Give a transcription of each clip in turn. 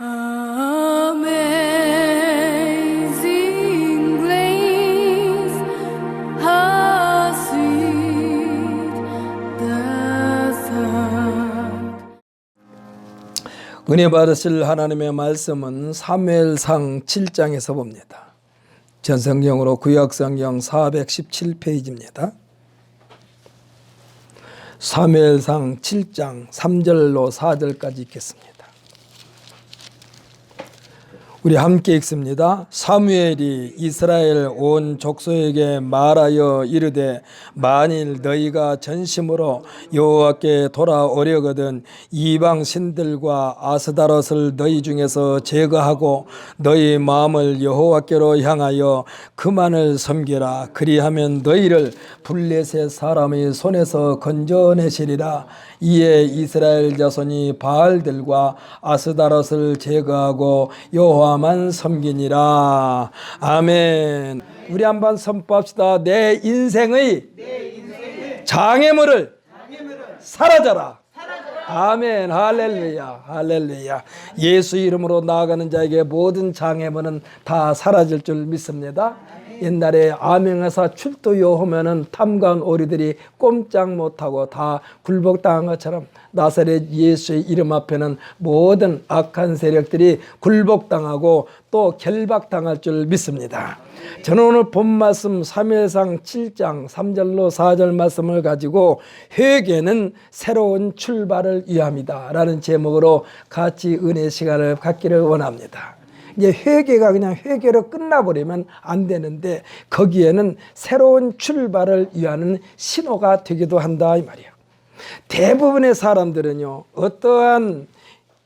Amazing grace, how sweet the sound. 은혜 받으실 하나님의 말씀은 사무엘상 7장에서 봅니다. 전성경으로 구약성경 417페이지입니다. 사무엘상 7장 3절로 4절까지 읽겠습니다. 우리 함께 읽습니다. 사무엘이 이스라엘 온 족속에게 말하여 이르되 만일 너희가 전심으로 여호와께 돌아오려거든 이방 신들과 아스다롯을 너희 중에서 제거하고 너희 마음을 여호와께로 향하여 그만을 섬기라. 그리하면 너희를 블레셋 사람의 손에서 건져내시리라. 이에 이스라엘 자손이 바알들과 아스다롯을 제거하고 여호와만 섬기니라. 아멘. 우리 한번 선포합시다. 내 인생의 장애물을 사라져라. 아멘. 할렐루야. 할렐루야. 예수 이름으로 나아가는 자에게 모든 장애물은 다 사라질 줄 믿습니다. 옛날에 암행어사 출두요 하면은 탐관 오리들이 꼼짝 못하고 다 굴복당한 것처럼 나사렛 예수의 이름 앞에는 모든 악한 세력들이 굴복당하고 또 결박당할 줄 믿습니다. 저는 오늘 본 말씀 사무엘상 7장 3절로 4절 말씀을 가지고 회개는 새로운 출발을 위함이다 라는 제목으로 같이 은혜 시간을 갖기를 원합니다. 이제 회개가 그냥 회개로 끝나버리면 안 되는데 거기에는 새로운 출발을 위하는 신호가 되기도 한다 이 말이에요. 대부분의 사람들은요 어떠한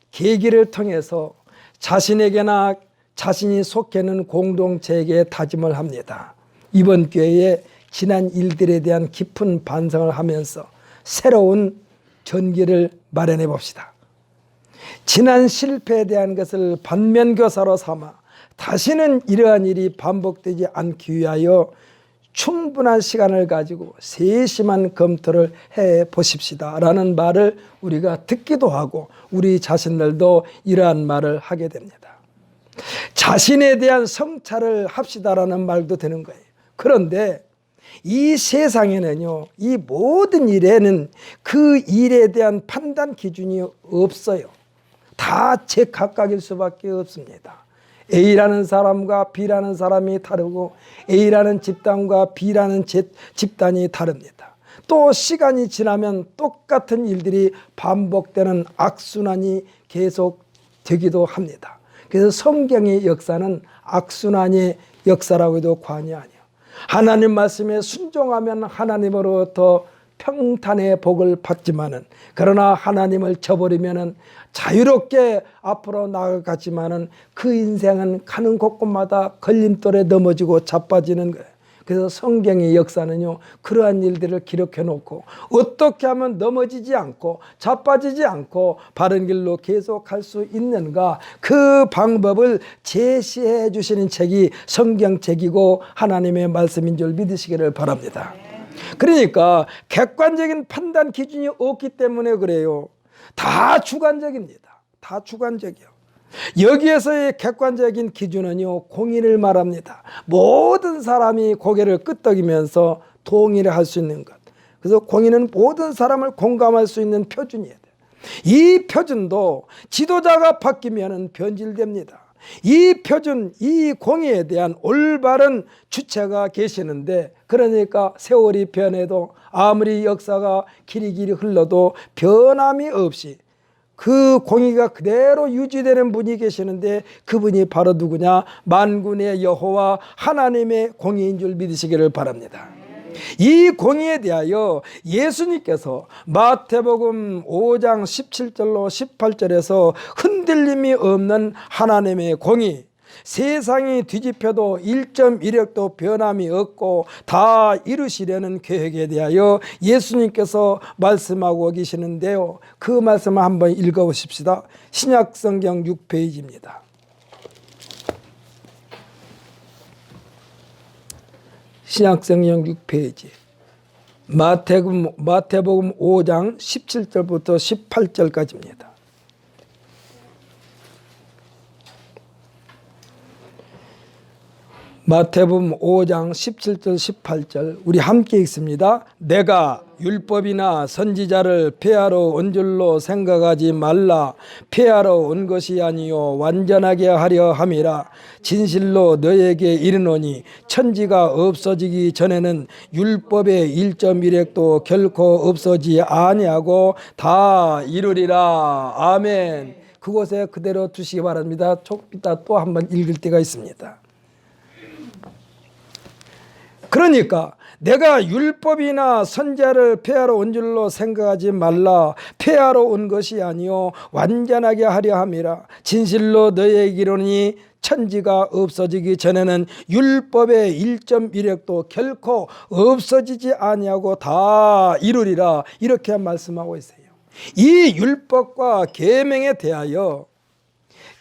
계기를 통해서 자신에게나 자신이 속해 있는 공동체에게 다짐을 합니다. 이번 기회에 지난 일들에 대한 깊은 반성을 하면서 새로운 전기를 마련해 봅시다. 지난 실패에 대한 것을 반면교사로 삼아 다시는 이러한 일이 반복되지 않기 위하여 충분한 시간을 가지고 세심한 검토를 해 보십시다 라는 말을 우리가 듣기도 하고 우리 자신들도 이러한 말을 하게 됩니다. 자신에 대한 성찰을 합시다라는 말도 되는 거예요. 그런데 이 세상에는요 이 모든 일에는 그 일에 대한 판단 기준이 없어요. 다 제각각일 수밖에 없습니다. A라는 사람과 B라는 사람이 다르고 A라는 집단과 B라는 집단이 다릅니다. 또 시간이 지나면 똑같은 일들이 반복되는 악순환이 계속 되기도 합니다. 그래서 성경의 역사는 악순환의 역사라고 해도 과언이 아니에요. 하나님 말씀에 순종하면 하나님으로부터 평탄의 복을 받지만은 그러나 하나님을 저버리면은 자유롭게 앞으로 나아가지만은 그 인생은 가는 곳곳마다 걸림돌에 넘어지고 자빠지는 거예요. 그래서 성경의 역사는요 그러한 일들을 기록해 놓고 어떻게 하면 넘어지지 않고 자빠지지 않고 바른 길로 계속 갈 수 있는가 그 방법을 제시해 주시는 책이 성경책이고 하나님의 말씀인 줄 믿으시기를 바랍니다. 그러니까 객관적인 판단 기준이 없기 때문에 그래요. 다 주관적입니다. 다 주관적이요. 여기에서의 객관적인 기준은요 공의를 말합니다. 모든 사람이 고개를 끄덕이면서 동의를 할 수 있는 것. 그래서 공의는 모든 사람을 공감할 수 있는 표준이에요. 이 표준도 지도자가 바뀌면 변질됩니다. 이 표준, 이 공의에 대한 올바른 주체가 계시는데 그러니까 세월이 변해도 아무리 역사가 길이길이 흘러도 변함이 없이 그 공의가 그대로 유지되는 분이 계시는데 그분이 바로 누구냐? 만군의 여호와 하나님의 공의인 줄 믿으시기를 바랍니다. 이 공의에 대하여 예수님께서 마태복음 5장 17절로 18절에서 흔들림이 없는 하나님의 공의, 세상이 뒤집혀도 1.1획도 변함이 없고 다 이루시려는 계획에 대하여 예수님께서 말씀하고 계시는데요. 그 말씀을 한번 읽어보십시다. 신약성경 6페이지입니다. 신약성경 6페이지 마태복음 5장 17절부터 18절까지입니다. 마태복음 5장 17절 18절 우리 함께 읽습니다. 내가 율법이나 선지자를 폐하러 온 줄로 생각하지 말라. 폐하러 온 것이 아니요 완전하게 하려 함이라. 진실로 너에게 이르노니 천지가 없어지기 전에는 율법의 1.1획도 결코 없어지지 아니하고 다 이루리라. 아멘. 그곳에 그대로 두시기 바랍니다. 조금 이따 또 한번 읽을 때가 있습니다. 그러니까 내가 율법이나 선지자를 폐하러 온 줄로 생각하지 말라. 폐하러 온 것이 아니요 완전하게 하려 함이라. 진실로 너희에게 이르노니 천지가 없어지기 전에는 율법의 1.1획도 결코 없어지지 아니하고 다 이루리라. 이렇게 말씀하고 있어요. 이 율법과 계명에 대하여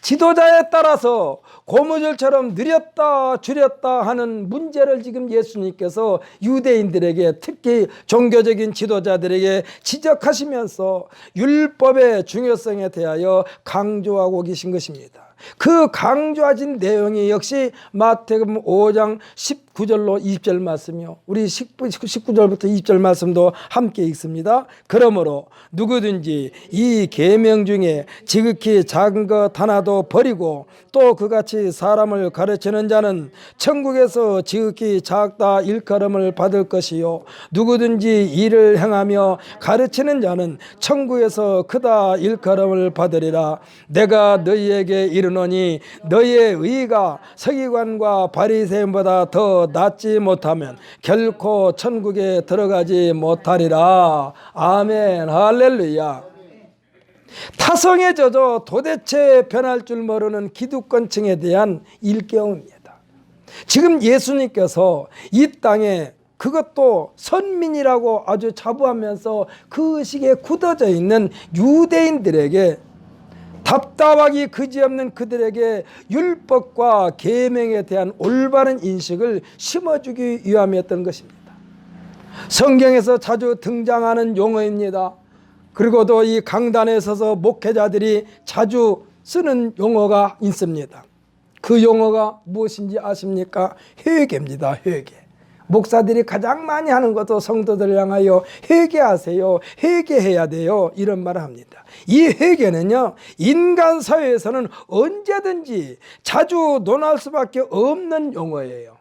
지도자에 따라서 고무줄처럼 느렸다 줄였다 하는 문제를 지금 예수님께서 유대인들에게, 특히 종교적인 지도자들에게 지적하시면서 율법의 중요성에 대하여 강조하고 계신 것입니다. 그 강조하신 내용이 역시 마태복음 5장 19절로 20절 말씀이요, 우리 19절부터 20절 말씀도 함께 읽습니다. 그러므로 누구든지 이 계명 중에 지극히 작은 것 하나도 버리고 또 그같이 사람을 가르치는 자는 천국에서 지극히 작다 일컬음을 받을 것이요 누구든지 이를 행하며 가르치는 자는 천국에서 크다 일컬음을 받으리라. 내가 너희에게 이르노니 너희의 의가 서기관과 바리새인보다 더 낫지 못하면 결코 천국에 들어가지 못하리라. 아멘. 할렐루야. 타성에 젖어 도대체 변할 줄 모르는 기득권층에 대한 일깨움입니다. 지금 예수님께서 이 땅에, 그것도 선민이라고 아주 자부하면서 그 의식에 굳어져 있는 유대인들에게, 답답하기 그지없는 그들에게 율법과 계명에 대한 올바른 인식을 심어주기 위함이었던 것입니다. 성경에서 자주 등장하는 용어입니다. 그리고도 이 강단에 서서 목회자들이 자주 쓰는 용어가 있습니다. 그 용어가 무엇인지 아십니까? 회개입니다. 회개. 목사들이 가장 많이 하는 것도 성도들을 향하여 회개하세요, 회개해야 돼요, 이런 말을 합니다. 이 회개는요, 인간 사회에서는 언제든지 자주 논할 수밖에 없는 용어예요.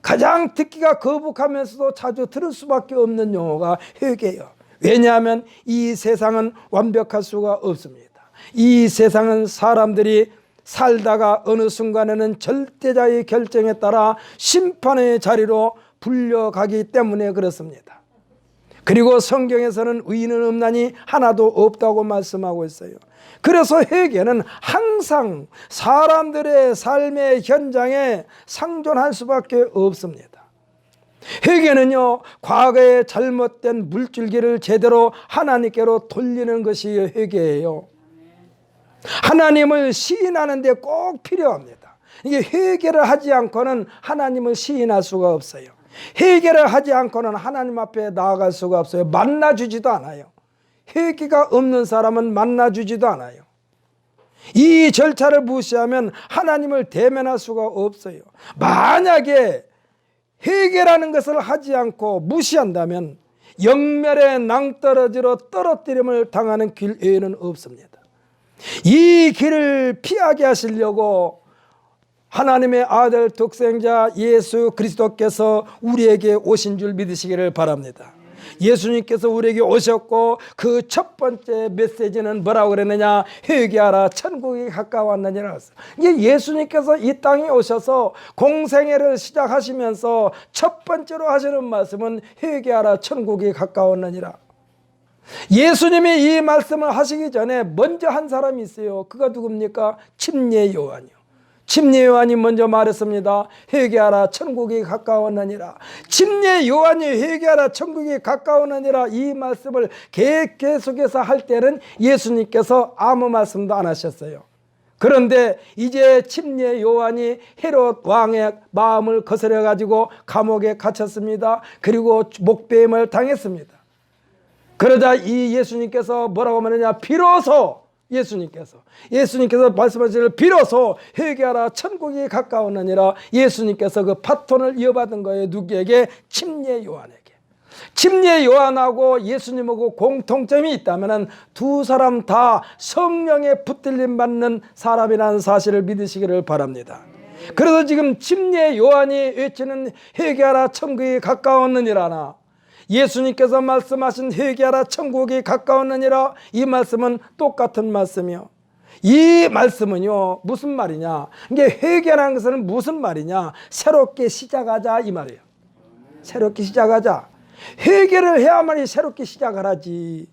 가장 듣기가 거북하면서도 자주 들을 수밖에 없는 용어가 회개예요. 왜냐하면 이 세상은 완벽할 수가 없습니다. 이 세상은 사람들이 살다가 어느 순간에는 절대자의 결정에 따라 심판의 자리로 불려가기 때문에 그렇습니다. 그리고 성경에서는 의인은 없나니 하나도 없다고 말씀하고 있어요. 그래서 회개는 항상 사람들의 삶의 현장에 상존할 수밖에 없습니다. 회개는요, 과거의 잘못된 물줄기를 제대로 하나님께로 돌리는 것이 회개예요. 하나님을 시인하는 데 꼭 필요합니다. 이게 회개를 하지 않고는 하나님을 시인할 수가 없어요. 회개를 하지 않고는 하나님 앞에 나아갈 수가 없어요. 만나주지도 않아요. 회개가 없는 사람은 만나주지도 않아요. 이 절차를 무시하면 하나님을 대면할 수가 없어요. 만약에 회개라는 것을 하지 않고 무시한다면 영멸의 낭떠러지로 떨어뜨림을 당하는 길 외에는 없습니다. 이 길을 피하게 하시려고 하나님의 아들 독생자 예수 그리스도께서 우리에게 오신 줄 믿으시기를 바랍니다. 예수님께서 우리에게 오셨고 그 첫 번째 메시지는 뭐라고 그랬느냐? 회개하라, 천국이 가까웠느니라. 이게 예수님께서 이 땅에 오셔서 공생애를 시작하시면서 첫 번째로 하시는 말씀은 회개하라, 천국이 가까웠느니라. 예수님이 이 말씀을 하시기 전에 먼저 한 사람이 있어요. 그가 누굽니까? 침례 요한이요. 침례 요한이 먼저 말했습니다. 회개하라, 천국이 가까웠느니라. 침례 요한이 회개하라, 천국이 가까웠느니라 이 말씀을 계속해서 할 때는 예수님께서 아무 말씀도 안 하셨어요. 그런데 이제 침례 요한이 헤롯 왕의 마음을 거스려 가지고 감옥에 갇혔습니다. 그리고 목배임을 당했습니다. 그러자 이 예수님께서 뭐라고 말하냐? 비로소 예수님께서 말씀하시기를 비로소 회개하라 천국이 가까웠느니라. 예수님께서 그 바톤을 이어받은 거예요. 누구에게? 침례 요한에게. 침례 요한하고 예수님하고 공통점이 있다면 두 사람 다 성령에 붙들림 받는 사람이라는 사실을 믿으시기를 바랍니다. 그래서 지금 침례 요한이 외치는 회개하라 천국이 가까웠느니라나, 예수님께서 말씀하신 회개하라 천국이 가까웠느니라, 이 말씀은 똑같은 말씀이요. 이 말씀은요 무슨 말이냐, 이게 회개라는 것은 무슨 말이냐, 새롭게 시작하자 이 말이에요. 새롭게 시작하자. 회개를 해야만이 새롭게 시작하라지.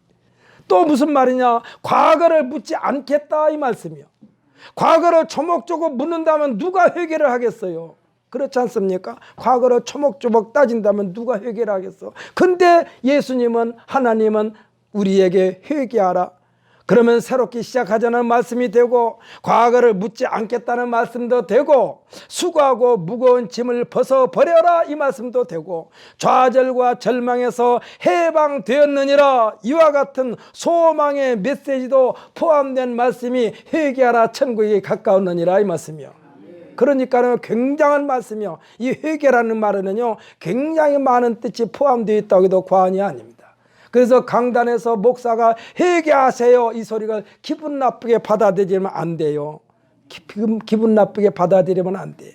또 무슨 말이냐, 과거를 묻지 않겠다 이 말씀이요. 과거를 조목조목 묻는다면 누가 회개를 하겠어요? 그렇지 않습니까? 과거를 조목조목 따진다면 누가 회개를 하겠어? 근데 예수님은, 하나님은 우리에게 회개하라, 그러면 새롭게 시작하자는 말씀이 되고, 과거를 묻지 않겠다는 말씀도 되고, 수고하고 무거운 짐을 벗어버려라 이 말씀도 되고, 좌절과 절망에서 해방되었느니라, 이와 같은 소망의 메시지도 포함된 말씀이 회개하라 천국이 가까웠느니라 이 말씀이요. 그러니까 굉장한 말씀이요. 이 회개라는 말에는요 굉장히 많은 뜻이 포함되어 있다고 해도 과언이 아닙니다. 그래서 강단에서 목사가 회개하세요 이 소리가 기분 나쁘게 받아들이면 안 돼요. 기분 나쁘게 받아들이면 안 돼.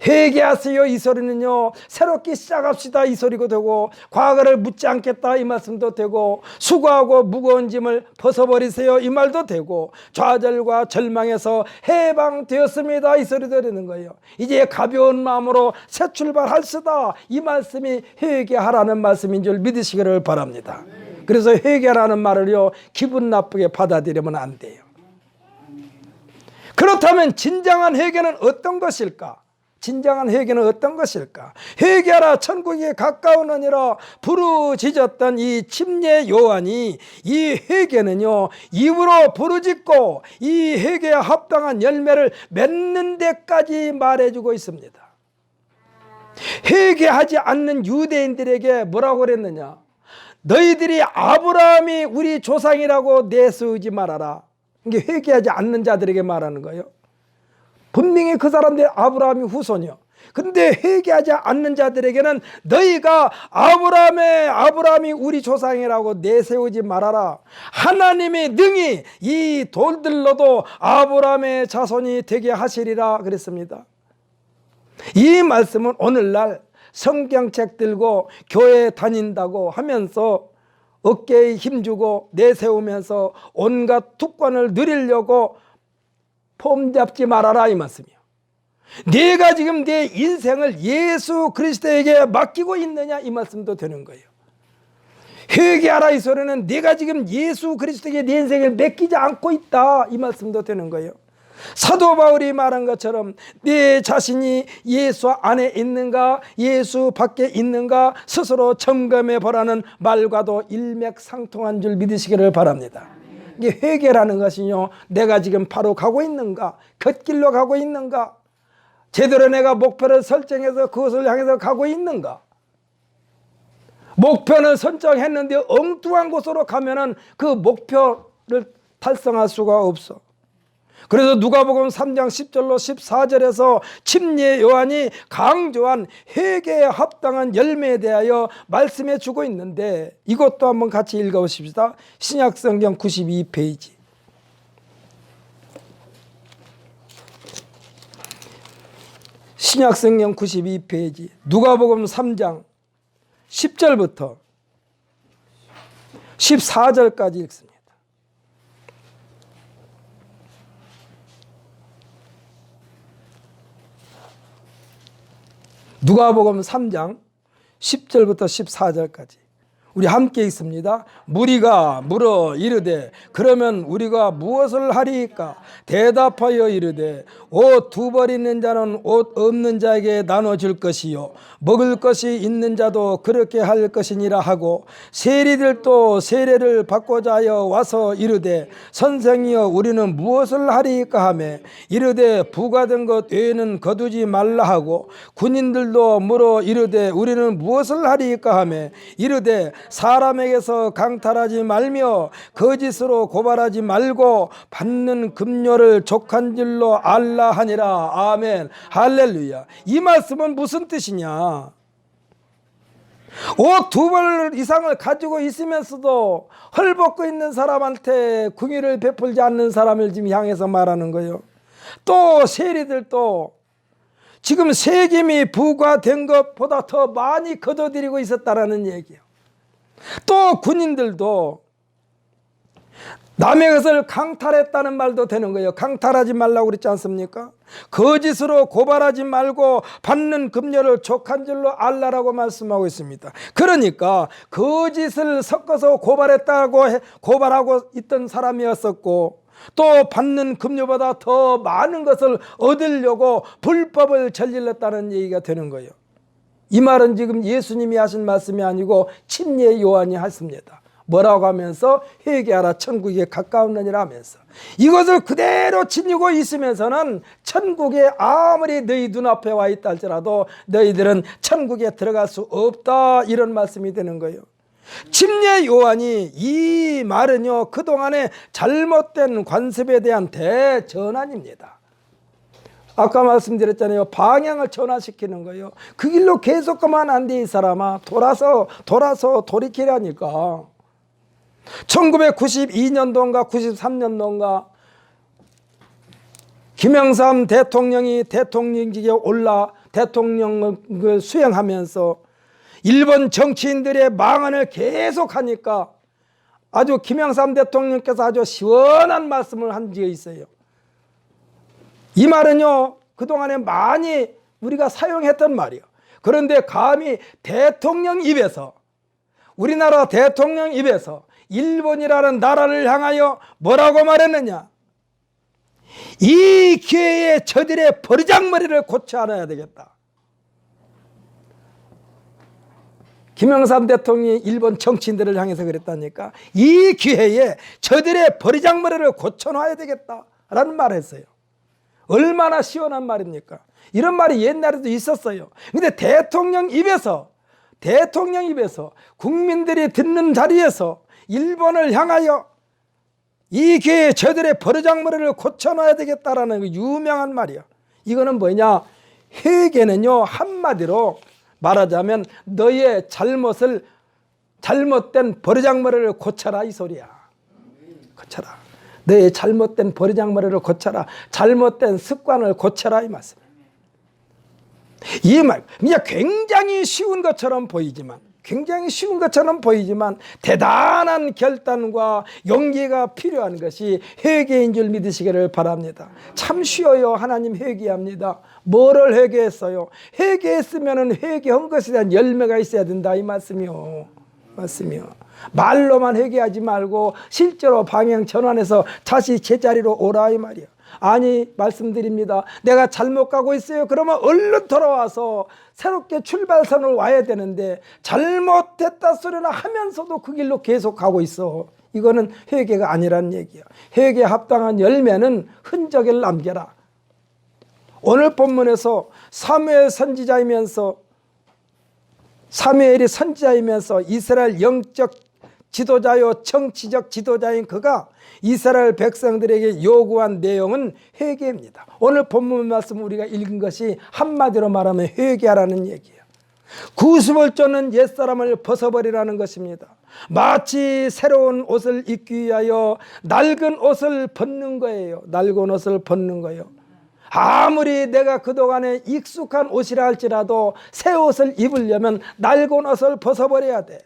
회개하세요 이 소리는요 새롭게 시작합시다 이 소리가 되고, 과거를 묻지 않겠다 이 말씀도 되고, 수고하고 무거운 짐을 벗어버리세요 이 말도 되고, 좌절과 절망에서 해방되었습니다 이 소리도 되는 거예요. 이제 가벼운 마음으로 새 출발할시다 이 말씀이 회개하라는 말씀인 줄 믿으시기를 바랍니다. 그래서 회개라는 말을요 기분 나쁘게 받아들이면 안 돼요. 그렇다면 진정한 회개는 어떤 것일까? 진정한 회개는 어떤 것일까? 회개하라 천국이 가까우느니라 부르짖었던 이 침례 요한이, 이 회개는요 입으로 부르짖고 이 회개에 합당한 열매를 맺는 데까지 말해주고 있습니다. 회개하지 않는 유대인들에게 뭐라고 그랬느냐, 너희들이 아브라함이 우리 조상이라고 내세우지 말아라. 이게 회개하지 않는 자들에게 말하는 거예요. 분명히 그 사람들이 아브라함이 후손이요. 근데 회개하지 않는 자들에게는 너희가 아브라함이 우리 조상이라고 내세우지 말아라. 하나님이 능히 이 돌들로도 아브라함의 자손이 되게 하시리라 그랬습니다. 이 말씀은 오늘날 성경책 들고 교회 다닌다고 하면서 어깨에 힘주고 내세우면서 온갖 특권을 누리려고 폼 잡지 말아라 이 말씀이요. 내가 지금 내 인생을 예수 그리스도에게 맡기고 있느냐 이 말씀도 되는 거예요. 회개하라 이 소리는 내가 지금 예수 그리스도에게 내 인생을 맡기지 않고 있다 이 말씀도 되는 거예요. 사도 바울이 말한 것처럼 내 자신이 예수 안에 있는가 예수 밖에 있는가 스스로 점검해 보라는 말과도 일맥상통한 줄 믿으시기를 바랍니다. 이게 회개라는 것이요, 내가 지금 바로 가고 있는가, 걷길로 가고 있는가, 제대로 내가 목표를 설정해서 그것을 향해서 가고 있는가. 목표는 설정했는데 엉뚱한 곳으로 가면은 그 목표를 달성할 수가 없어. 그래서 누가복음 3장 10절로 14절에서 침례 요한이 강조한 회개에 합당한 열매에 대하여 말씀해 주고 있는데, 이것도 한번 같이 읽어보십시다. 신약성경 92페이지. 신약성경 92페이지 누가복음 3장 10절부터 14절까지 읽습니다. 누가복음 3장 10절부터 14절까지 우리 함께 읽습니다. 무리가 물어 이르되 그러면 우리가 무엇을 하리이까? 대답하여 이르되 옷 두 벌 있는 자는 옷 없는 자에게 나눠줄 것이요 먹을 것이 있는 자도 그렇게 할 것이니라 하고, 세리들도 세례를 받고자 하여 와서 이르되 선생이여 우리는 무엇을 하리이까 하매 이르되 부과된 것 외에는 거두지 말라 하고, 군인들도 물어 이르되 우리는 무엇을 하리이까 하매 이르되 사람에게서 강탈하지 말며 거짓으로 고발하지 말고 받는 급료를 족한 줄로 알라 하니라. 아멘. 할렐루야. 이 말씀은 무슨 뜻이냐? 옷 2벌 이상을 가지고 있으면서도 헐벗고 있는 사람한테 긍휼을 베풀지 않는 사람을 지금 향해서 말하는 거예요. 또 세리들도 지금 세금이 부과된 것보다 더 많이 거둬들이고 있었다라는 얘기예요. 또 군인들도 남의 것을 강탈했다는 말도 되는 거예요. 강탈하지 말라고 그랬지 않습니까? 거짓으로 고발하지 말고 받는 급료를 족한 줄로 알라라고 말씀하고 있습니다. 그러니까 거짓을 섞어서 고발하고 있던 사람이었었고, 또 받는 급료보다 더 많은 것을 얻으려고 불법을 저질렀다는 얘기가 되는 거예요. 이 말은 지금 예수님이 하신 말씀이 아니고 침례 요한이 했습니다. 뭐라고 하면서 회개하라 천국에 가까웠느니라 하면서 이것을 그대로 지니고 있으면서는 천국에 아무리 너희 눈앞에 와 있다 할지라도 너희들은 천국에 들어갈 수 없다, 이런 말씀이 되는 거예요. 침례 요한이 이 말은요, 그동안의 잘못된 관습에 대한 대전환입니다. 아까 말씀드렸잖아요. 방향을 전환시키는 거예요. 그 길로 계속 가면 안 돼, 이 사람아. 돌아서 돌이키라니까. 1992년도인가 93년도인가 김영삼 대통령이 대통령직에 올라 대통령을 수행하면서 일본 정치인들의 망언을 계속하니까 아주 김영삼 대통령께서 아주 시원한 말씀을 한 적이 있어요. 이 말은요, 그동안에 많이 우리가 사용했던 말이에요. 그런데 감히 대통령 입에서, 우리나라 대통령 입에서 일본이라는 나라를 향하여 뭐라고 말했느냐? 이 기회에 저들의 버르장머리를 고쳐 안아야 되겠다. 김영삼 대통령이 일본 정치인들을 향해서 그랬다니까. 이 기회에 저들의 버르장머리를 고쳐놔야 되겠다라는 말을 했어요. 얼마나 시원한 말입니까? 이런 말이 옛날에도 있었어요. 근데 대통령 입에서 국민들이 듣는 자리에서 일본을 향하여 이 기회에 저들의 버르장머리를 고쳐놔야 되겠다라는 그 유명한 말이야. 이거는 뭐냐? 회개는요, 한마디로 말하자면 너의 잘못된 버르장머리를 고쳐라, 이 소리야. 고쳐라. 너의 잘못된 버르장머리를 고쳐라. 잘못된 습관을 고쳐라, 이 말씀. 이 말, 그냥 굉장히 쉬운 것처럼 보이지만 대단한 결단과 용기가 필요한 것이 회개인 줄 믿으시기를 바랍니다. 참 쉬워요. 하나님 회개합니다. 뭐를 회개했어요? 회개했으면 회개한 것에 대한 열매가 있어야 된다, 이 말씀이요. 말로만 회개하지 말고 실제로 방향 전환해서 다시 제자리로 오라, 이 말이야. 아니, 말씀드립니다. 내가 잘못 가고 있어요. 그러면 얼른 돌아와서 새롭게 출발선을 와야 되는데 잘못됐다 소리나 하면서도 그 길로 계속 가고 있어. 이거는 회개가 아니라는 얘기야. 회개에 합당한 열매는 흔적을 남겨라. 오늘 본문에서 사무엘이 선지자이면서 이스라엘 영적 지도자요 정치적 지도자인 그가 이스라엘 백성들에게 요구한 내용은 회개입니다. 오늘 본문 말씀 우리가 읽은 것이 한마디로 말하면 회개하라는 얘기예요. 구습을 쫓는 옛사람을 벗어버리라는 것입니다. 마치 새로운 옷을 입기 위하여 낡은 옷을 벗는 거예요. 낡은 옷을 벗는 거예요. 아무리 내가 그동안에 익숙한 옷이라 할지라도 새 옷을 입으려면 낡은 옷을 벗어버려야 돼.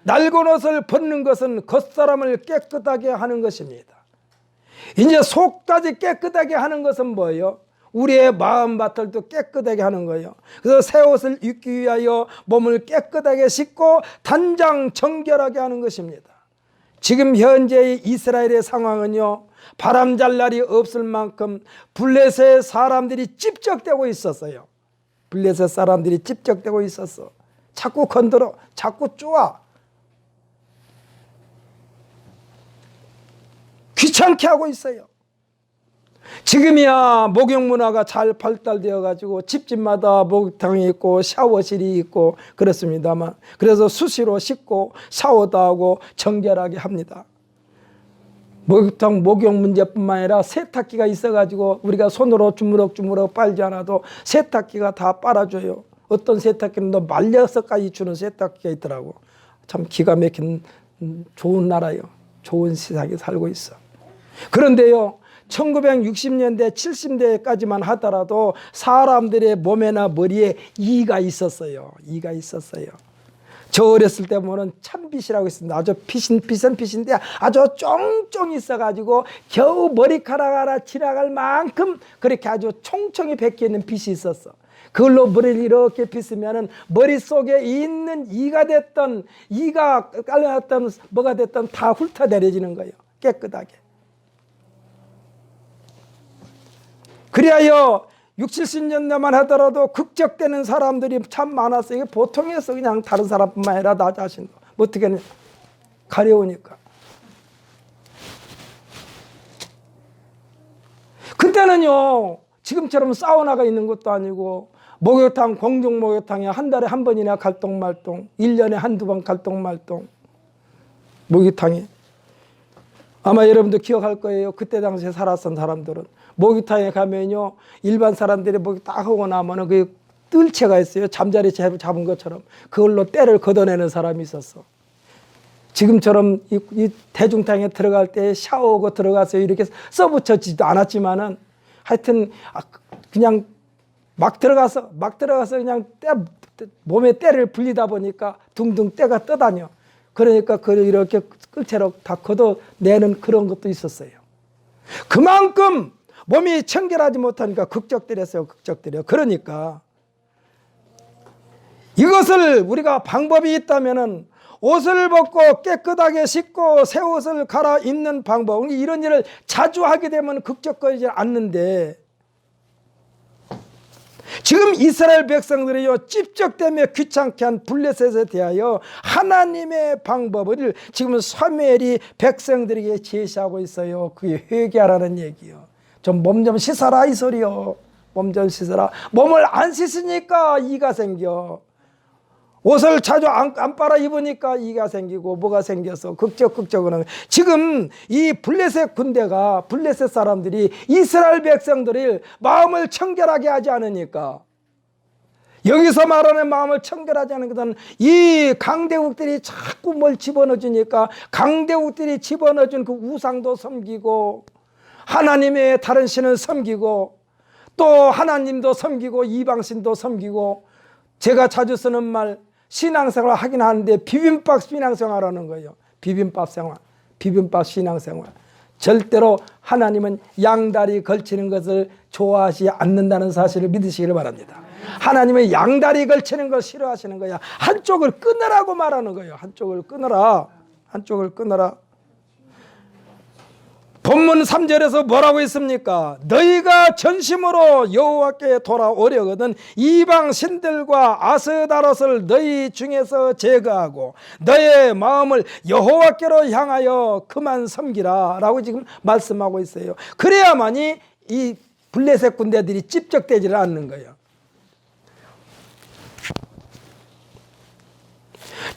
낡은 옷을 벗는 것은 겉사람을 깨끗하게 하는 것입니다. 이제 속까지 깨끗하게 하는 것은 뭐예요? 우리의 마음밭을도 깨끗하게 하는 거예요. 그래서 새 옷을 입기 위하여 몸을 깨끗하게 씻고 단장 정결하게 하는 것입니다. 지금 현재의 이스라엘의 상황은요, 바람잘 날이 없을 만큼 블레셋 사람들이 찝적대고 있었어요. 블레셋 사람들이 찝적대고 있었어. 자꾸 건드려, 자꾸 쪼아. 귀찮게 하고 있어요. 지금이야 목욕 문화가 잘 발달되어 가지고 집집마다 목욕탕이 있고 샤워실이 있고 그렇습니다만, 그래서 수시로 씻고 샤워도 하고 정결하게 합니다. 목욕탕 목욕 문제뿐만 아니라 세탁기가 있어 가지고 우리가 손으로 주무럭주무럭 빨지 않아도 세탁기가 다 빨아줘요. 어떤 세탁기는 또 말려서까지 주는 세탁기가 있더라고. 참 기가 막힌 좋은 나라요. 좋은 세상에 살고 있어. 그런데요, 1960년대 70년대까지만 하더라도 사람들의 몸에나 머리에 이가 있었어요. 이가 있었어요. 저 어렸을 때 보면 참빗이라고 있습니다. 아주 비싼 빗인데 아주 쫑쫑 있어가지고 겨우 머리카락 하나 지나갈 만큼 그렇게 아주 총총히 벗겨있는 빗이 있었어. 그걸로 머리를 이렇게 빗으면 머릿속에 있는 이가 됐던, 이가 깔려놨던 뭐가 됐던 다 훑어내려지는 거예요. 깨끗하게. 그리하여 60, 70년대만 하더라도 극적되는 사람들이 참 많았어요. 이게 보통이었어. 그냥 다른 사람뿐만 아니라 나 자신도. 뭐 어떻게 하냐. 가려우니까. 그때는요, 지금처럼 사우나가 있는 것도 아니고 목욕탕, 공중 목욕탕에 한 달에 한 번이나 갈동말동, 1년에 한두 번 갈동말동 목욕탕에. 아마 여러분도 기억할 거예요. 그때 당시에 살았던 사람들은 목욕탕에 가면요, 일반 사람들이 목욕 딱 하고 나면은 그 뜰채가 있어요. 잠자리 잡은 것처럼. 그걸로 때를 걷어내는 사람이 있었어. 지금처럼 이 대중탕에 들어갈 때 샤워하고 들어가서 이렇게 써붙여지도 않았지만은 하여튼 그냥 막 들어가서 그냥 몸에 때를 불리다 보니까 둥둥 때가 떠다녀. 그러니까 그걸 이렇게 끌채로 다 걷어내는 그런 것도 있었어요. 그만큼 몸이 청결하지 못하니까 극적들였어요. 극적들이요. 그러니까 이것을 우리가 방법이 있다면은 옷을 벗고 깨끗하게 씻고 새 옷을 갈아입는 방법, 이런 일을 자주 하게 되면 극적거리지 않는데, 지금 이스라엘 백성들이요, 찝적되며 귀찮게 한 블레셋에 대하여 하나님의 방법을 지금 사무엘이 백성들에게 제시하고 있어요. 그게 회개하라는 얘기요. 좀 몸 좀 씻어라 이 소리요. 몸 좀 씻어라. 몸을 안 씻으니까 이가 생겨. 옷을 자주 안 빨아 입으니까 이가 생기고 뭐가 생겨서 극적은. 지금 이 블레셋 군대가, 블레셋 사람들이 이스라엘 백성들을 마음을 청결하게 하지 않으니까, 여기서 말하는 마음을 청결하지 않은 것은 이 강대국들이 자꾸 뭘 집어넣어주니까 강대국들이 집어넣어준 그 우상도 섬기고 하나님의 다른 신을 섬기고 또 하나님도 섬기고 이방신도 섬기고, 제가 자주 쓰는 말 신앙생활 하긴 하는데 비빔밥 신앙생활하는 거예요. 비빔밥 신앙생활. 절대로 하나님은 양다리 걸치는 것을 좋아하지 않는다는 사실을 믿으시기를 바랍니다. 하나님은 양다리 걸치는 걸 싫어하시는 거야. 한쪽을 끊으라고 말하는 거예요. 한쪽을 끊어라. 본문 3절에서 뭐라고 있습니까? 너희가 전심으로 여호와께 돌아오려거든 이방 신들과 아스다롯을 너희 중에서 제거하고 너의 마음을 여호와께로 향하여 그만 섬기라 라고 지금 말씀하고 있어요. 그래야만이 이 블레셋 군대들이 찝적대지를 않는 거예요.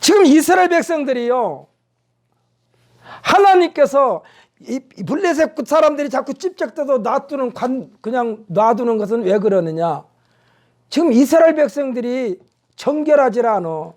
지금 이스라엘 백성들이요, 하나님께서 이 블레셋 사람들이 자꾸 찝적대도 그냥 놔두는 것은 왜 그러느냐? 지금 이스라엘 백성들이 정결하지 않아.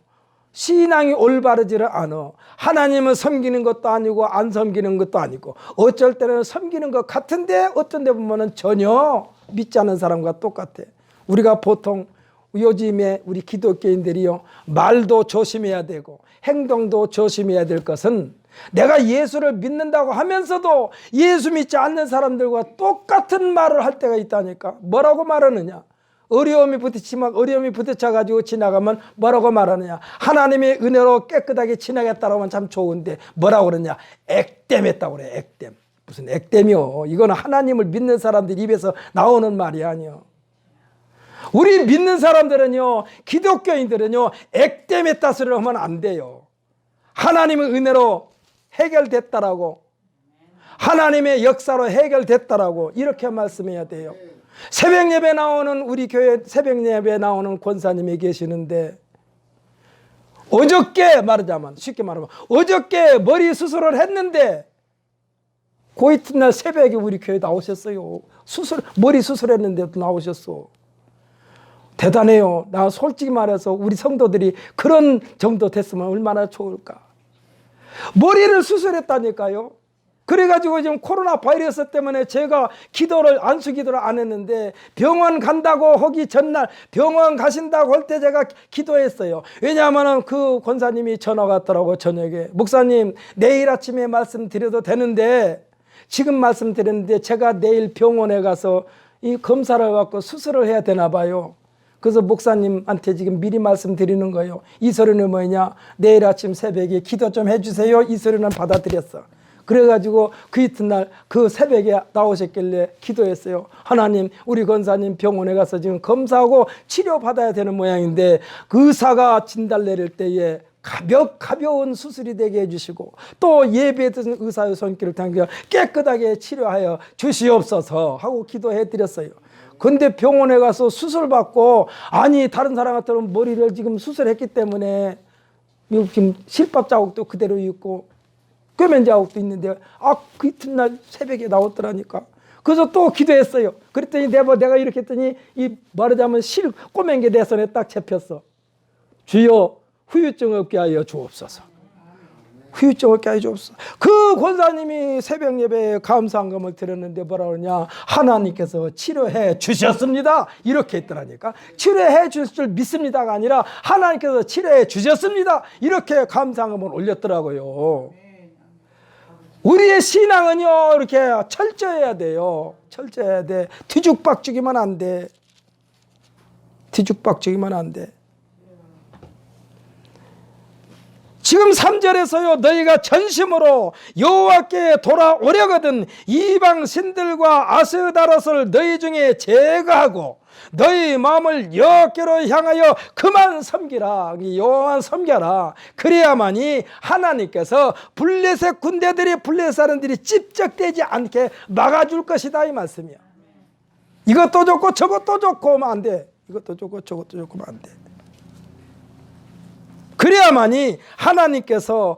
신앙이 올바르지를 않아. 하나님을 섬기는 것도 아니고 안 섬기는 것도 아니고, 어쩔 때는 섬기는 것 같은데 어떤 데 보면은 전혀 믿지 않는 사람과 똑같아. 우리가 보통 요즘에 우리 기독교인들이요, 말도 조심해야 되고 행동도 조심해야 될 것은, 내가 예수를 믿는다고 하면서도 예수 믿지 않는 사람들과 똑같은 말을 할 때가 있다니까. 뭐라고 말하느냐? 어려움이 부딪혀가지고 지나가면 뭐라고 말하느냐? 하나님의 은혜로 깨끗하게 지나겠다고 하면 참 좋은데 뭐라고 그러냐? 액땜했다고 그래. 액땜. 무슨 액땜이요? 이거는 하나님을 믿는 사람들 입에서 나오는 말이 아니요. 우리 믿는 사람들은요, 기독교인들은요, 액땜했다 소리를 하면 안 돼요. 하나님의 은혜로 해결됐다라고, 하나님의 역사로 해결됐다라고 이렇게 말씀해야 돼요. 새벽 예배 나오는 우리 교회 새벽 예배 나오는 권사님이 계시는데 어저께 말하자면 쉽게 말하면 어저께 머리 수술을 했는데 그 이튿날 새벽에 우리 교회 나오셨어요. 머리 수술했는데도 나오셨어. 대단해요. 나 솔직히 말해서 우리 성도들이 그런 정도 됐으면 얼마나 좋을까. 머리를 수술했다니까요. 그래가지고 지금 코로나 바이러스 때문에 제가 안수 기도를 안 했는데 병원 간다고 하기 전날 병원 가신다고 할 때 제가 기도했어요. 왜냐하면 그 권사님이 전화가 왔더라고 저녁에. 목사님 내일 아침에 말씀드려도 되는데 지금 말씀드렸는데 제가 내일 병원에 가서 이 검사를 받고 수술을 해야 되나 봐요. 그래서 목사님한테 지금 미리 말씀드리는 거예요. 이 소리는 뭐냐? 내일 아침 새벽에 기도 좀 해주세요. 이 소리는 받아들였어. 그래가지고 그 이튿날 그 새벽에 나오셨길래 기도했어요. 하나님, 우리 권사님 병원에 가서 지금 검사하고 치료받아야 되는 모양인데 그 의사가 진단 내릴 때에 가벼운 수술이 되게 해주시고 또 예배했던 의사의 손길을 당겨 깨끗하게 치료하여 주시옵소서 하고 기도해드렸어요. 근데 병원에 가서 수술받고 아니 다른 사람 같으면 머리를 지금 수술했기 때문에 지금 실밥 자국도 그대로 있고 꿰맨 자국도 있는데 그 이튿날 새벽에 나왔더라니까. 그래서 또 기도했어요. 그랬더니 내가 이렇게 했더니 이 말하자면 꼬맨 게 내 손에 딱 잡혔어. 주여 후유증 없게 하여 주옵소서. 후유증 없게 하여 주옵소서. 그 권사님이 새벽 예배에 감사한금을 드렸는데 뭐라 그러냐? 하나님께서 치료해 주셨습니다. 이렇게 했더라니까. 치료해 주실 줄 믿습니다가 아니라 하나님께서 치료해 주셨습니다. 이렇게 감사한금을 올렸더라고요. 우리의 신앙은요 이렇게 철저해야 돼요. 철저해야 돼. 뒤죽박죽이면 안 돼. 뒤죽박죽이면 안 돼. 지금 3절에서요 너희가 전심으로 여호와께 돌아오려거든 이방 신들과 아스다롯을 너희 중에 제거하고 너희 마음을 여호와께로 향하여 그만 섬기라. 여호와만 섬겨라. 그래야만이 하나님께서 블레셋 군대들이 블레셋 사람들이 찝적되지 않게 막아줄 것이다 이 말씀이야. 이것도 좋고 저것도 좋고 하면 안 돼. 이것도 좋고 저것도 좋고 하면 안 돼. 그래야만이 하나님께서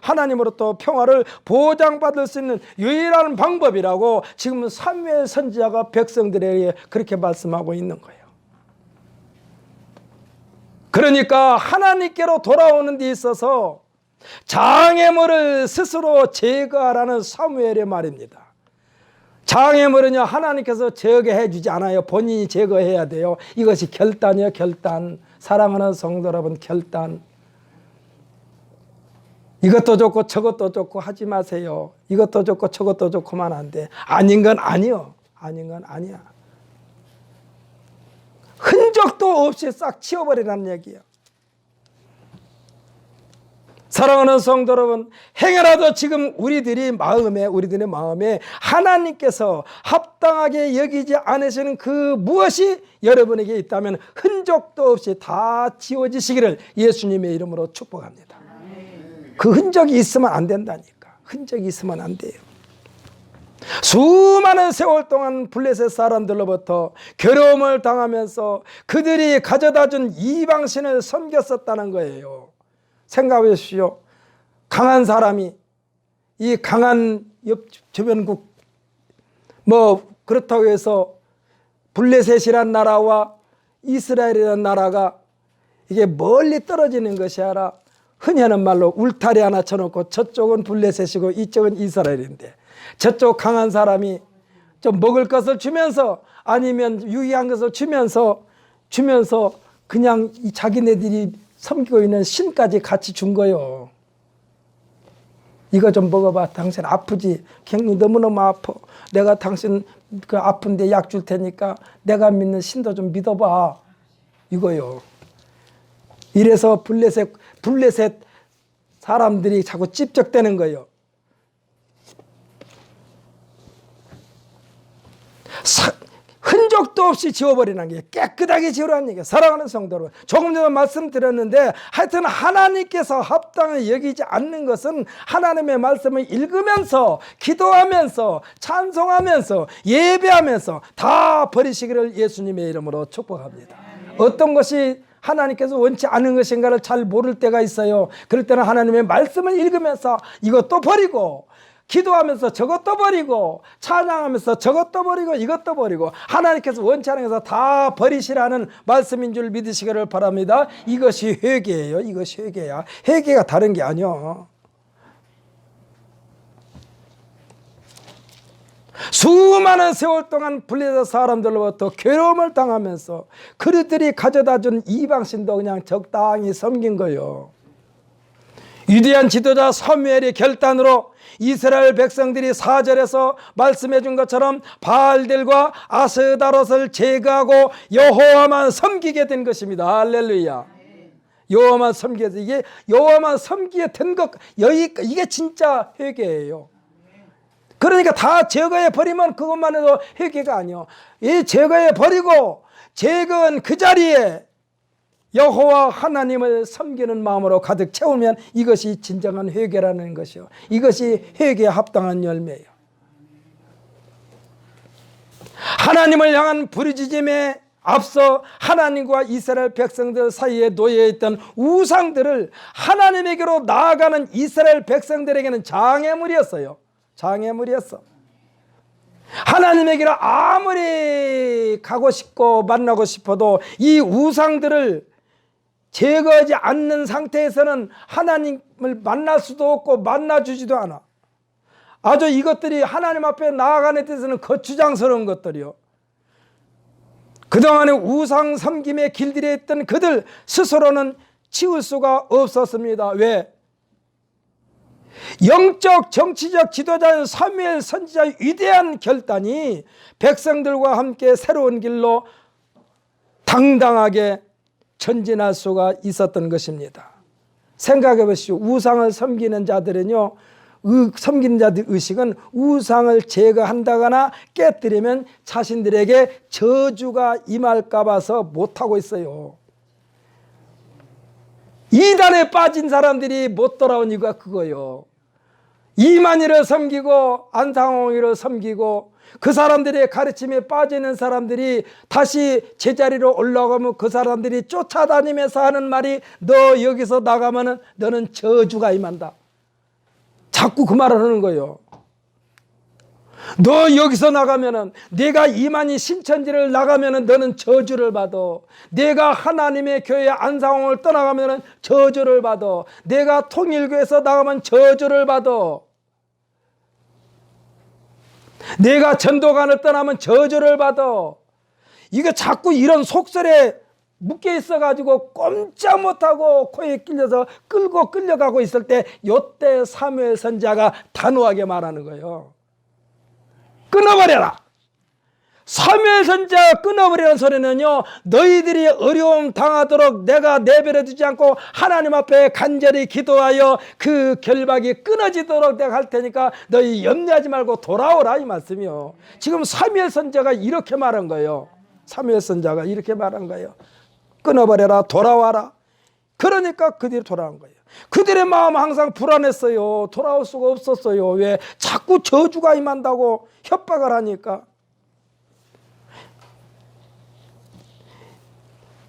하나님으로부터 평화를 보장받을 수 있는 유일한 방법이라고 지금 사무엘 선지자가 백성들에게 그렇게 말씀하고 있는 거예요. 그러니까 하나님께로 돌아오는 데 있어서 장애물을 스스로 제거하라는 사무엘의 말입니다. 장애물은요 하나님께서 제거해 주지 않아요. 본인이 제거해야 돼요. 이것이 결단이에요. 결단. 사랑하는 성도 여러분, 결단. 이것도 좋고 저것도 좋고 하지 마세요. 이것도 좋고 저것도 좋고만 안 돼. 아닌 건 아니요. 아닌 건 아니야. 흔적도 없이 싹 치워버리라는 얘기야. 사랑하는 성도 여러분, 행여라도 지금 우리들의 마음에 하나님께서 합당하게 여기지 않으시는 그 무엇이 여러분에게 있다면 흔적도 없이 다 지워지시기를 예수님의 이름으로 축복합니다. 그 흔적이 있으면 안 된다니까. 흔적이 있으면 안 돼요. 수많은 세월 동안 블레셋 사람들로부터 괴로움을 당하면서 그들이 가져다준 이방신을 섬겼었다는 거예요. 생각해 보십시오. 강한 사람이 이 강한 주변국 그렇다고 해서 블레셋이란 나라와 이스라엘이라는 나라가 이게 멀리 떨어지는 것이 아니라 흔히 하는 말로 울타리 하나 쳐놓고 저쪽은 블레셋이고 이쪽은 이스라엘인데 저쪽 강한 사람이 좀 먹을 것을 주면서 아니면 유의한 것을 주면서 그냥 자기네들이 섬기고 있는 신까지 같이 준 거요. 이거 좀 먹어봐. 당신 아프지? 굉장히 너무너무 아파. 내가 당신 그 아픈데 약 줄 테니까 내가 믿는 신도 좀 믿어봐. 이거요. 이래서 블레셋 사람들이 자꾸 찝적대는 거예요. 흔적도 없이 지워버리는 게 깨끗하게 지우라는 얘기예요. 사랑하는 성도들, 조금 전에 말씀드렸는데 하여튼 하나님께서 합당히 여기지 않는 것은 하나님의 말씀을 읽으면서 기도하면서 찬송하면서 예배하면서 다 버리시기를 예수님의 이름으로 축복합니다. 어떤 것이 하나님께서 원치 않은 것인가를 잘 모를 때가 있어요. 그럴 때는 하나님의 말씀을 읽으면서 이것도 버리고, 기도하면서 저것도 버리고, 찬양하면서 저것도 버리고, 이것도 버리고, 하나님께서 원치 않은 것을 다 버리시라는 말씀인 줄 믿으시기를 바랍니다. 이것이 회개예요. 이것이 회개야. 회개가 다른 게 아니요. 수많은 세월 동안 블레셋 사람들로부터 괴로움을 당하면서 그들이 가져다준 이방신도 그냥 적당히 섬긴 거예요. 위대한 지도자 사무엘의 결단으로 이스라엘 백성들이 4절에서 말씀해 준 것처럼 바알들과 아스다롯을 제거하고 여호와만 섬기게 된 것입니다. 할렐루야. 여호와만 섬기게 된, 이게 여호와만 섬기게 된 것, 이게 진짜 회개예요. 그러니까 다 제거해 버리면 그것만 해도 회개가 아니요. 이 제거해 버리고 제거한 그 자리에 여호와 하나님을 섬기는 마음으로 가득 채우면 이것이 진정한 회개라는 것이요. 이것이 회개에 합당한 열매예요. 하나님을 향한 부르짖음에 앞서 하나님과 이스라엘 백성들 사이에 놓여있던 우상들을 하나님에게로 나아가는 이스라엘 백성들에게는 장애물이었어요. 장애물이었어. 하나님에게로 아무리 가고 싶고 만나고 싶어도 이 우상들을 제거하지 않는 상태에서는 하나님을 만날 수도 없고 만나주지도 않아. 아주 이것들이 하나님 앞에 나아가는 데서는 거추장스러운 것들이요. 그동안에 우상 섬김의 길들에 있던 그들 스스로는 치울 수가 없었습니다. 왜? 영적 정치적 지도자인 사무엘 선지자의 위대한 결단이 백성들과 함께 새로운 길로 당당하게 전진할 수가 있었던 것입니다. 생각해 보시오. 우상을 섬기는 자들은요, 섬기는 자들 의식은 우상을 제거한다거나 깨뜨리면 자신들에게 저주가 임할까 봐서 못하고 있어요. 이단에 빠진 사람들이 못 돌아온 이유가 그거예요. 이만희를 섬기고 안상홍이를 섬기고 그 사람들의 가르침에 빠지는 사람들이 다시 제자리로 올라가면 그 사람들이 쫓아다니면서 하는 말이 너 여기서 나가면은 너는 저주가 임한다. 자꾸 그 말을 하는 거예요. 너 여기서 나가면은, 내가 이만희 신천지를 나가면은 너는 저주를 받아. 내가 하나님의 교회 안상홍을 떠나가면은 저주를 받아. 내가 통일교에서 나가면 저주를 받아. 내가 전도관을 떠나면 저주를 받아. 이거 자꾸 이런 속설에 묶여 있어가지고 꼼짝 못하고 코에 끌려서 끌고 끌려가고 있을 때 요때 사무엘 선지자가 단호하게 말하는 거예요. 끊어버려라. 사무엘 선지자가 끊어버리는 소리는요, 너희들이 어려움 당하도록 내가 내버려 두지 않고 하나님 앞에 간절히 기도하여 그 결박이 끊어지도록 내가 할 테니까 너희 염려하지 말고 돌아오라, 이 말씀이요. 지금 사무엘 선지자가 이렇게 말한 거예요. 사무엘 선지자가 이렇게 말한 거예요. 끊어버려라, 돌아와라. 그러니까 그들이 돌아온 거예요. 그들의 마음은 항상 불안했어요. 돌아올 수가 없었어요. 왜? 자꾸 저주가 임한다고 협박을 하니까.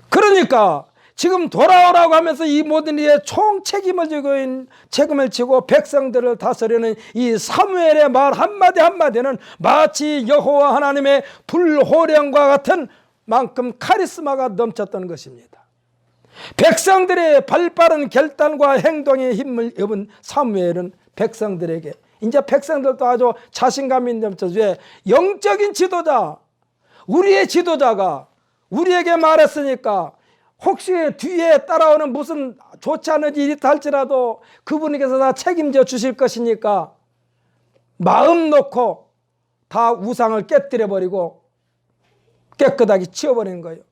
그러니까 지금 돌아오라고 하면서 이 모든 일에 총 책임을 지고 백성들을 다스리는 이 사무엘의 말 한마디 한마디는 마치 여호와 하나님의 불호령과 같은 만큼 카리스마가 넘쳤던 것입니다. 백성들의 발빠른 결단과 행동의 힘을 입은 사무엘은 백성들에게, 이제 백성들도 아주 자신감이 넘쳐서, 왜? 영적인 지도자, 우리의 지도자가 우리에게 말했으니까 혹시 뒤에 따라오는 무슨 좋지 않은 일이 할지라도 그분께서 다 책임져 주실 것이니까 마음 놓고 다 우상을 깨뜨려버리고 깨끗하게 치워버리는 거예요.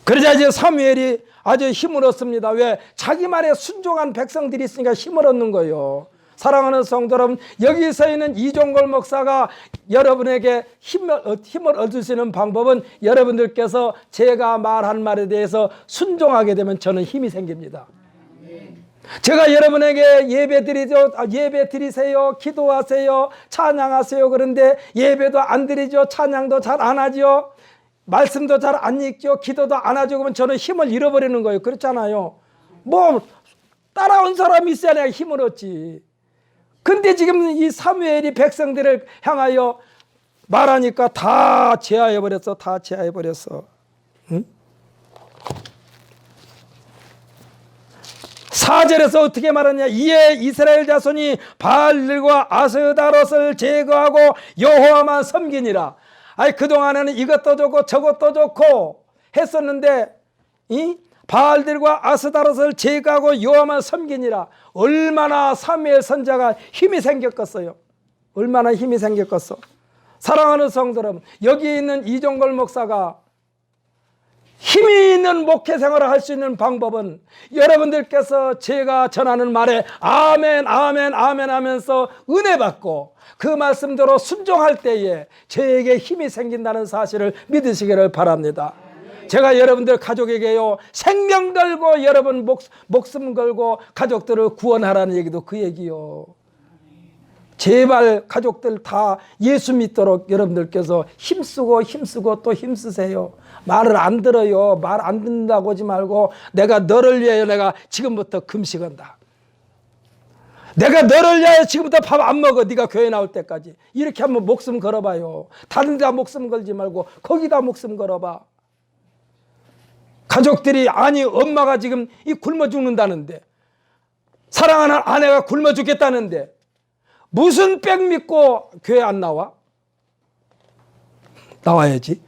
그러자 이제 사무엘이 아주 힘을 얻습니다. 왜? 자기 말에 순종한 백성들이 있으니까 힘을 얻는 거예요. 사랑하는 성도 여러분, 여기서 있는 이종걸 목사가 여러분에게 힘을 얻을 수 있는 방법은 여러분들께서 제가 말한 말에 대해서 순종하게 되면 저는 힘이 생깁니다. 제가 여러분에게 예배 드리세요, 기도하세요, 찬양하세요. 그런데 예배도 안 드리죠, 찬양도 잘 안 하죠, 말씀도 잘 안 읽죠, 기도도 안 하죠. 그러면 저는 힘을 잃어버리는 거예요. 그렇잖아요. 뭐 따라온 사람이 있어야 내가 힘을 얻지. 근데 지금 이 사무엘이 백성들을 향하여 말하니까 다 제하해버렸어. 다 제하해버렸어. 응? 4절에서 어떻게 말하냐. 이에 이스라엘 자손이 바알들과 아스다롯을 제거하고 여호와만 섬기니라. 아니 그동안에는 이것도 좋고 저것도 좋고 했었는데 이 바알들과 아스다롯을 제거하고 여호와만 섬기니라. 얼마나 사무엘 선지자가 힘이 생겼겠어요. 얼마나 힘이 생겼겠어. 사랑하는 성도 여러분, 여기 있는 이종걸 목사가 힘이 있는 목회 생활을 할 수 있는 방법은 여러분들께서 제가 전하는 말에 아멘 아멘 아멘 하면서 은혜 받고 그 말씀대로 순종할 때에 저에게 힘이 생긴다는 사실을 믿으시기를 바랍니다. 제가 여러분들 가족에게요, 생명 걸고 여러분 목숨 걸고 가족들을 구원하라는 얘기도 그 얘기요. 제발 가족들 다 예수 믿도록 여러분들께서 힘쓰고 또 힘쓰세요. 말을 안 들어요. 말 안 듣는다고 하지 말고 내가 너를 위하여 내가 지금부터 금식한다. 내가 너를 위하여 지금부터 밥 안 먹어. 네가 교회 나올 때까지. 이렇게 한번 목숨 걸어봐요. 다른 데 목숨 걸지 말고 거기다 목숨 걸어봐. 가족들이 아니 엄마가 지금 이 굶어 죽는다는데, 사랑하는 아내가 굶어 죽겠다는데 무슨 백 믿고 교회 안 나와? 나와야지.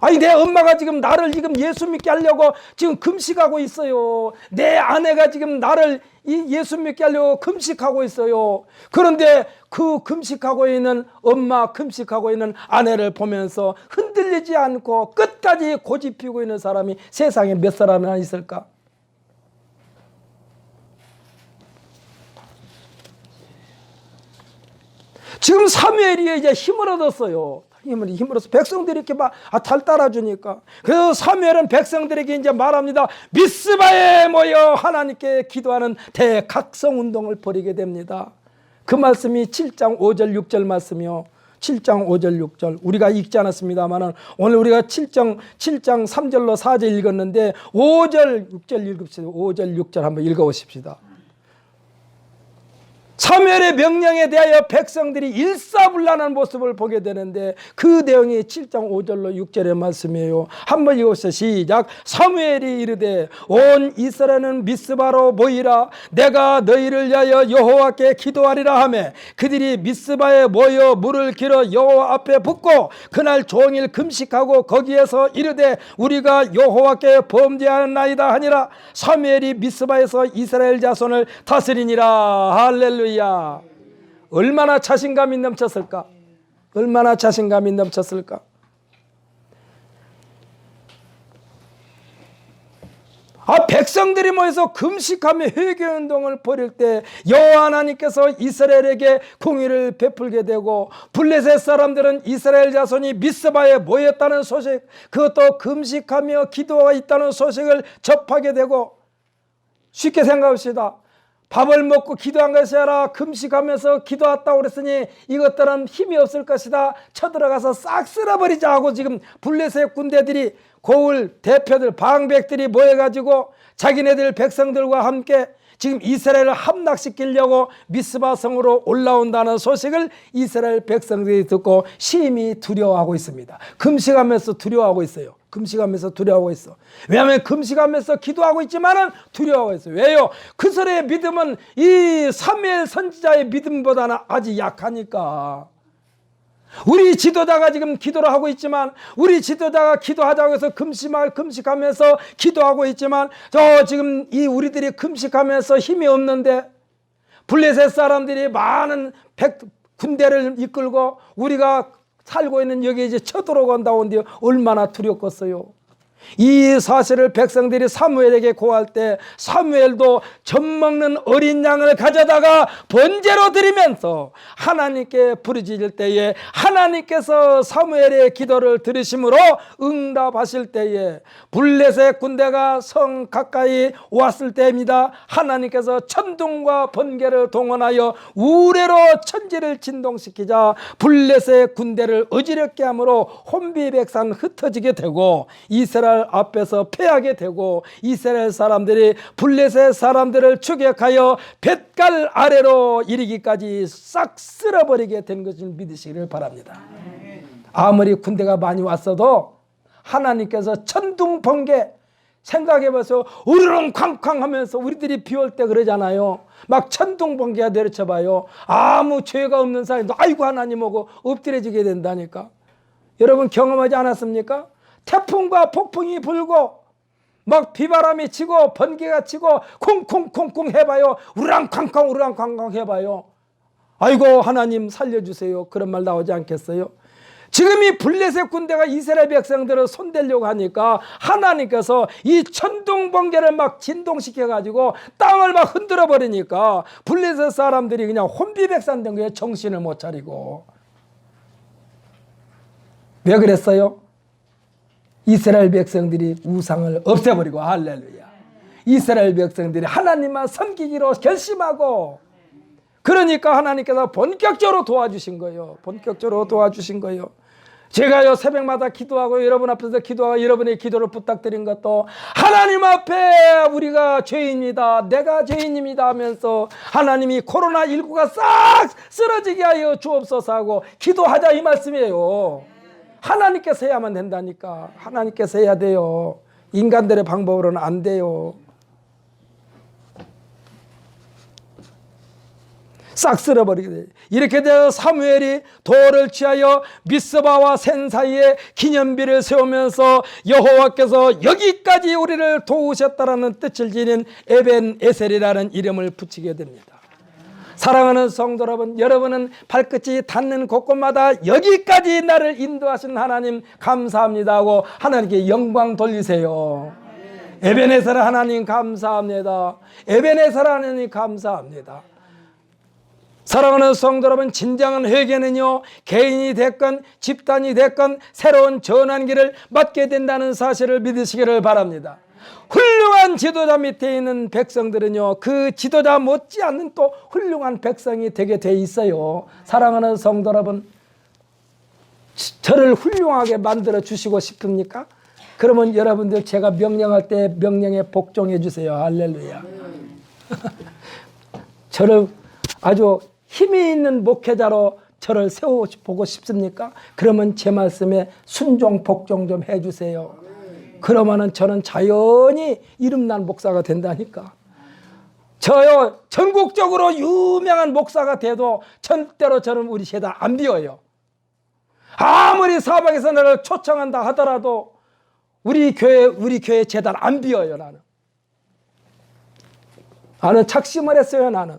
아니 내 엄마가 지금 나를 지금 예수 믿게 하려고 지금 금식하고 있어요. 내 아내가 지금 나를 예수 믿게 하려고 금식하고 있어요. 그런데 그 금식하고 있는 엄마, 금식하고 있는 아내를 보면서 흔들리지 않고 끝까지 고집피고 있는 사람이 세상에 몇 사람이나 있을까? 지금 사무엘이 이제 힘을 얻었어요. 힘을 얻어서 백성들이 이렇게 막 잘 따라주니까. 그래서 사무엘은 백성들에게 이제 말합니다. 미스바에 모여 하나님께 기도하는 대각성 운동을 벌이게 됩니다. 그 말씀이 7장 5절 6절 말씀이요. 7장 5절 6절 우리가 읽지 않았습니다만 오늘 우리가 7장 3절로 4절 읽었는데 5절 6절 읽읍시다. 5절 6절 한번 읽어보십시다. 사무엘의 명령에 대하여 백성들이 일사불란한 모습을 보게 되는데 그 내용이 7장 5절로 6절의 말씀이에요. 한번 읽어보세요. 시작. 사무엘이 이르되 온 이스라엘은 미스바로 모이라. 내가 너희를 위하여 여호와께 기도하리라 하매 그들이 미스바에 모여 물을 길어 여호와 앞에 붓고 그날 종일 금식하고 거기에서 이르되 우리가 여호와께 범죄하였나이다 하니라. 사무엘이 미스바에서 이스라엘 자손을 다스리니라. 할렐루야. 얼마나 자신감이 넘쳤을까? 얼마나 자신감이 넘쳤을까? 백성들이 모여서 금식하며 회개운동을 벌일 때 여호와 하나님께서 이스라엘에게 공의를 베풀게 되고 블레셋 사람들은 이스라엘 자손이 미스바에 모였다는 소식, 그것도 금식하며 기도가 있다는 소식을 접하게 되고, 쉽게 생각합시다. 밥을 먹고 기도한 것이 아니라 금식하면서 기도했다고 그랬으니 이것들은 힘이 없을 것이다. 쳐들어가서 싹 쓸어버리자 하고 지금 블레셋 군대들이 고을 대표들 방백들이 모여가지고 자기네들 백성들과 함께 지금 이스라엘을 함락시키려고 미스바 성으로 올라온다는 소식을 이스라엘 백성들이 듣고 심히 두려워하고 있습니다. 금식하면서 두려워하고 있어요. 금식하면서 두려워하고 있어. 왜냐하면 금식하면서 기도하고 있지만은 두려워하고 있어요. 왜요? 그 사람의 믿음은 이 사무엘 선지자의 믿음보다는 아직 약하니까. 우리 지도자가 지금 기도를 하고 있지만, 우리 지도자가 기도하자고 해서 금식하면서 기도하고 있지만, 지금 이 우리들이 금식하면서 힘이 없는데 블레셋 사람들이 많은 군대를 이끌고 우리가 살고 있는 여기에 이제 쳐들어간다고 하는데 얼마나 두렵겠어요. 이 사실을 백성들이 사무엘에게 고할 때 사무엘도 젖먹는 어린 양을 가져다가 번제로 드리면서 하나님께 부르짖을 때에 하나님께서 사무엘의 기도를 들으심으로 응답하실 때에 블레셋 군대가 성 가까이 왔을 때입니다. 하나님께서 천둥과 번개를 동원하여 우레로 천지를 진동시키자 블레셋 군대를 어지럽게 함으로 혼비백산 흩어지게 되고 이스라엘 앞에서 패하게 되고 이스라엘 사람들이 블레셋 사람들을 추격하여 뱃갈 아래로 이르기까지 싹 쓸어버리게 된 것을 믿으시기를 바랍니다. 아무리 군대가 많이 왔어도 하나님께서 천둥 번개 생각해봐서 우르릉 쾅쾅 하면서 우리들이 비 올 때 그러잖아요. 막 천둥 번개가 내려쳐봐요. 아무 죄가 없는 사람도 아이고 하나님 오고 엎드려지게 된다니까. 여러분 경험하지 않았습니까? 태풍과 폭풍이 불고 막 비바람이 치고 번개가 치고 쿵쿵쿵쿵 해봐요. 우랑쾅쾅 우랑쾅쾅 해봐요. 아이고 하나님 살려주세요. 그런 말 나오지 않겠어요? 지금 이 블레셋 군대가 이스라엘 백성들을 손대려고 하니까 하나님께서 이 천둥 번개를 막 진동시켜 가지고 땅을 막 흔들어 버리니까 블레셋 사람들이 그냥 혼비백산된 거예요. 정신을 못 차리고. 왜 그랬어요? 이스라엘 백성들이 우상을 없애버리고 할렐루야. 이스라엘 백성들이 하나님만 섬기기로 결심하고 그러니까 하나님께서 본격적으로 도와주신 거예요. 본격적으로 도와주신 거예요. 제가요 새벽마다 기도하고 여러분 앞에서 기도하고 여러분의 기도를 부탁드린 것도 하나님 앞에 우리가 죄인입니다. 내가 죄인입니다 하면서 하나님이 코로나19가 싹 쓰러지게 하여 주옵소서 하고 기도하자 이 말씀이에요. 하나님께서 해야만 된다니까. 하나님께서 해야 돼요. 인간들의 방법으로는 안 돼요. 싹 쓸어버리게 돼요. 이렇게 되어 사무엘이 도를 취하여 미스바와 센 사이에 기념비를 세우면서 여호와께서 여기까지 우리를 도우셨다라는 뜻을 지닌 에벤에셀이라는 이름을 붙이게 됩니다. 사랑하는 성도 여러분, 여러분은 발끝이 닿는 곳곳마다 여기까지 나를 인도하신 하나님 감사합니다 하고 하나님께 영광 돌리세요. 에벤에셀 하나님 감사합니다. 에벤에셀 하나님 감사합니다. 사랑하는 성도 여러분, 진정한 회개는요 개인이 됐건 집단이 됐건 새로운 전환기를 맞게 된다는 사실을 믿으시기를 바랍니다. 훌륭한 지도자 밑에 있는 백성들은요 그 지도자 못지않는 또 훌륭한 백성이 되게 돼 있어요. 사랑하는 성도 여러분, 저를 훌륭하게 만들어 주시고 싶습니까? 그러면 여러분들 제가 명령할 때 명령에 복종해 주세요. 할렐루야. 저를 아주 힘이 있는 목회자로 저를 세워보고 싶습니까? 그러면 제 말씀에 순종 복종 좀 해주세요. 그러면은 저는 자연히 이름난 목사가 된다니까. 저요 전국적으로 유명한 목사가 돼도 절대로 저는 우리 재단 안 비워요. 아무리 사방에서 나를 초청한다 하더라도 우리 교회 재단 안 비워요. 나는 착심을 했어요. 나는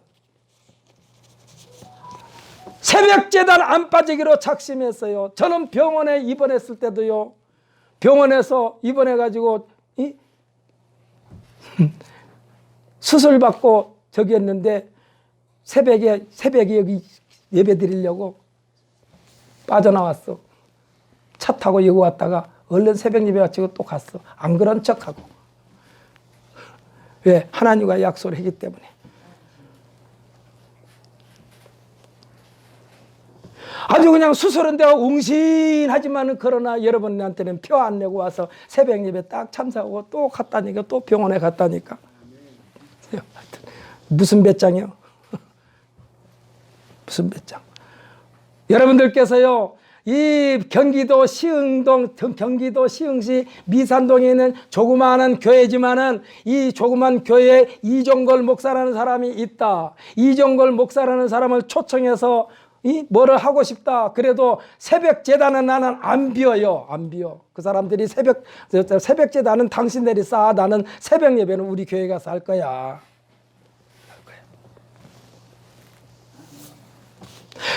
새벽 재단 안 빠지기로 착심했어요. 저는 병원에 입원했을 때도요. 병원에서 입원해가지고 수술 받고 저기 했는데 새벽에 여기 예배 드리려고 빠져나왔어. 차 타고 여기 왔다가 얼른 새벽 예배 마치고 또 갔어. 안 그런 척하고. 왜? 하나님과 약속을 했기 때문에. 아주 그냥 수술은 내가 웅신하지만 그러나 여러분한테는 표 안 내고 와서 새벽 예배 딱 참석하고 또 갔다니까 또 병원에 갔다니까. 무슨 배짱이요? 무슨 배짱? 여러분들께서요 이 경기도 시흥동 경기도 시흥시 미산동에 있는 조그마한 교회지만은 이 조그만 교회에 이종걸 목사라는 사람이 있다. 이종걸 목사라는 사람을 초청해서 뭐를 하고 싶다. 그래도 새벽 제단은 나는 안 비워요. 안 비워. 그 사람들이 새벽 제단은 당신들이 쌓아. 나는 새벽 예배는 우리 교회 가서 할 거야.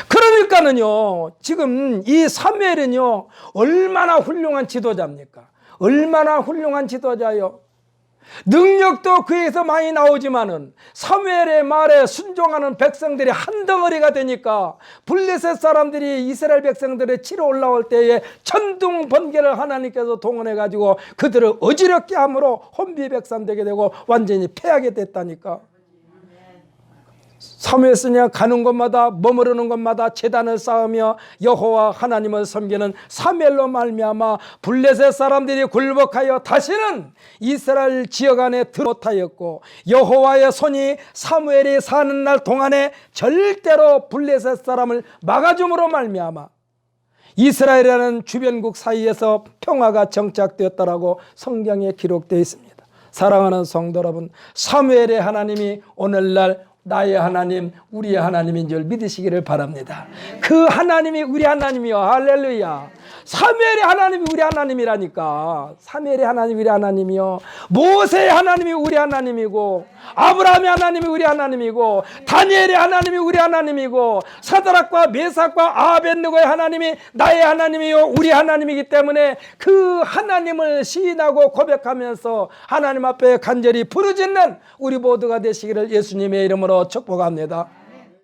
그러니까는요, 지금 이 사무엘은요, 얼마나 훌륭한 지도자입니까? 얼마나 훌륭한 지도자요. 능력도 그에서 많이 나오지만은 사무엘의 말에 순종하는 백성들이 한 덩어리가 되니까 블레셋 사람들이 이스라엘 백성들을 치러 올라올 때에 천둥 번개를 하나님께서 동원해 가지고 그들을 어지럽게 함으로 혼비백산되게 되고 완전히 패하게 됐다니까. 사무엘서냐 가는 곳마다 머무르는 곳마다 제단을 쌓으며 여호와 하나님을 섬기는 사무엘로 말미암아 블레셋 사람들이 굴복하여 다시는 이스라엘 지역 안에 들어 못하였고 여호와의 손이 사무엘이 사는 날 동안에 절대로 블레셋 사람을 막아줌으로 말미암아 이스라엘이라는 주변국 사이에서 평화가 정착되었다라고 성경에 기록되어 있습니다. 사랑하는 성도 여러분, 사무엘의 하나님이 오늘날 나의 하나님, 우리의 하나님인 줄 믿으시기를 바랍니다. 그 하나님이 우리 하나님이요. 할렐루야. 사무엘의 하나님이 우리 하나님이라니까. 사무엘의 하나님이 우리 하나님이요. 모세의 하나님이 우리 하나님이고, 아브라함의 하나님이 우리 하나님이고, 다니엘의 하나님이 우리 하나님이고, 사드락과 메삭과 아벳느고의 하나님이 나의 하나님이요 우리 하나님이기 때문에 그 하나님을 시인하고 고백하면서 하나님 앞에 간절히 부르짖는 우리 모두가 되시기를 예수님의 이름으로 축복합니다.